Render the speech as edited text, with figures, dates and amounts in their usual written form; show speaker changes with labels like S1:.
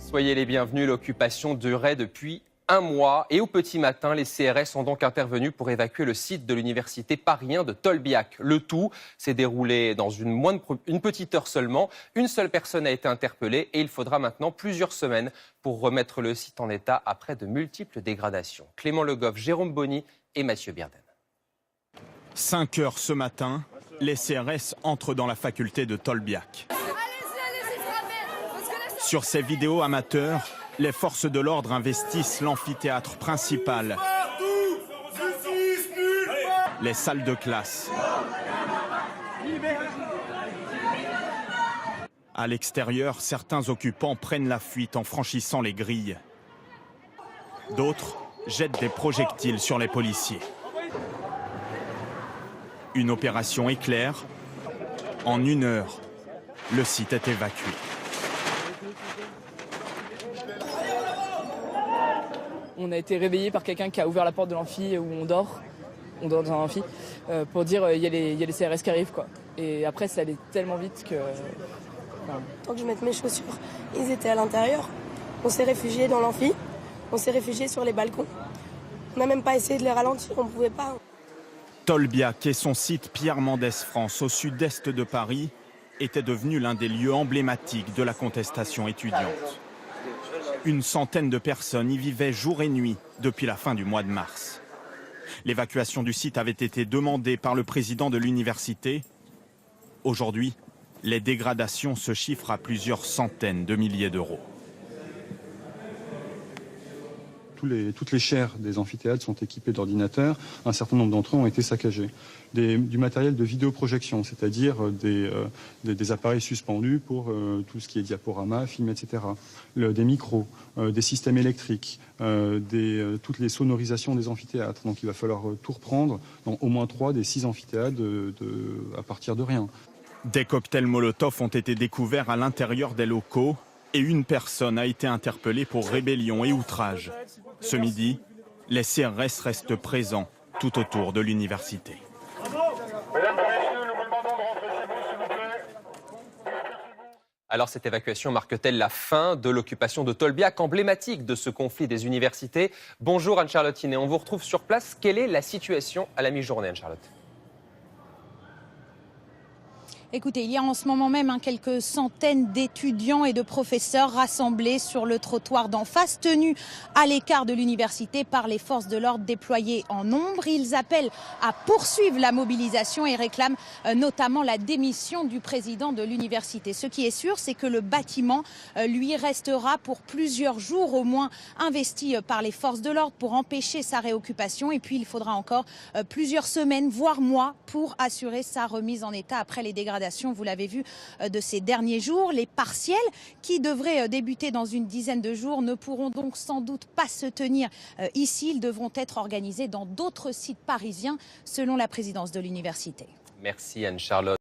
S1: Soyez les bienvenus, l'occupation durait depuis un mois et au petit matin, les CRS ont donc intervenu pour évacuer le site de l'université parisien de Tolbiac. Le tout s'est déroulé dans une petite heure seulement. Une seule personne a été interpellée et il faudra maintenant plusieurs semaines pour remettre le site en état après de multiples dégradations. Clément Le Goff, Jérôme Bonny et Mathieu Birden.
S2: 5 heures ce matin, les CRS entrent dans la faculté de Tolbiac. Sur ces vidéos amateurs, les forces de l'ordre investissent l'amphithéâtre principal, les salles de classe. À l'extérieur, certains occupants prennent la fuite en franchissant les grilles. D'autres jettent des projectiles sur les policiers. Une opération éclair. En 1 heure, le site est évacué.
S3: On a été réveillé par quelqu'un qui a ouvert la porte de l'amphi où on dort dans un amphi, pour dire il y a les CRS qui arrivent, quoi. Et après ça allait tellement vite que...
S4: Tant que je mette mes chaussures, ils étaient à l'intérieur. On s'est réfugiés dans l'amphi, on s'est réfugiés sur les balcons. On n'a même pas essayé de les ralentir, on ne pouvait pas.
S2: Tolbiac et son site Pierre Mendès France, au sud-est de Paris, était devenu l'un des lieux emblématiques de la contestation étudiante. Une centaine de personnes y vivaient jour et nuit depuis la fin du mois de mars. L'évacuation du site avait été demandée par le président de l'université. Aujourd'hui, les dégradations se chiffrent à plusieurs centaines de milliers d'euros.
S5: Toutes les chaires des amphithéâtres sont équipées d'ordinateurs. Un certain nombre d'entre eux ont été saccagés. Du matériel de vidéoprojection, c'est-à-dire des appareils suspendus pour tout ce qui est diaporama, film, etc. Des micros, des systèmes électriques, toutes les sonorisations des amphithéâtres. Donc il va falloir tout reprendre dans au moins 3 des 6 amphithéâtres à partir de rien.
S2: Des cocktails Molotov ont été découverts à l'intérieur des locaux et une personne a été interpellée pour rébellion et outrage. Ce midi, les CRS restent présents tout autour de l'université.
S1: Alors cette évacuation marque-t-elle la fin de l'occupation de Tolbiac, emblématique de ce conflit des universités? Bonjour Anne-Charlotte Inet, on vous retrouve sur place. Quelle est la situation à la mi-journée, Anne-Charlotte?
S6: Écoutez, il y a en ce moment même quelques centaines d'étudiants et de professeurs rassemblés sur le trottoir d'en face, tenus à l'écart de l'université par les forces de l'ordre déployées en nombre. Ils appellent à poursuivre la mobilisation et réclament notamment la démission du président de l'université. Ce qui est sûr, c'est que le bâtiment, lui, restera pour plusieurs jours au moins investi par les forces de l'ordre pour empêcher sa réoccupation. Et puis, il faudra encore plusieurs semaines, voire mois, pour assurer sa remise en état après les dégradations. Vous l'avez vu de ces derniers jours. Les partiels qui devraient débuter dans une dizaine de jours ne pourront donc sans doute pas se tenir ici. Ils devront être organisés dans d'autres sites parisiens selon la présidence de l'université.
S1: Merci Anne-Charlotte.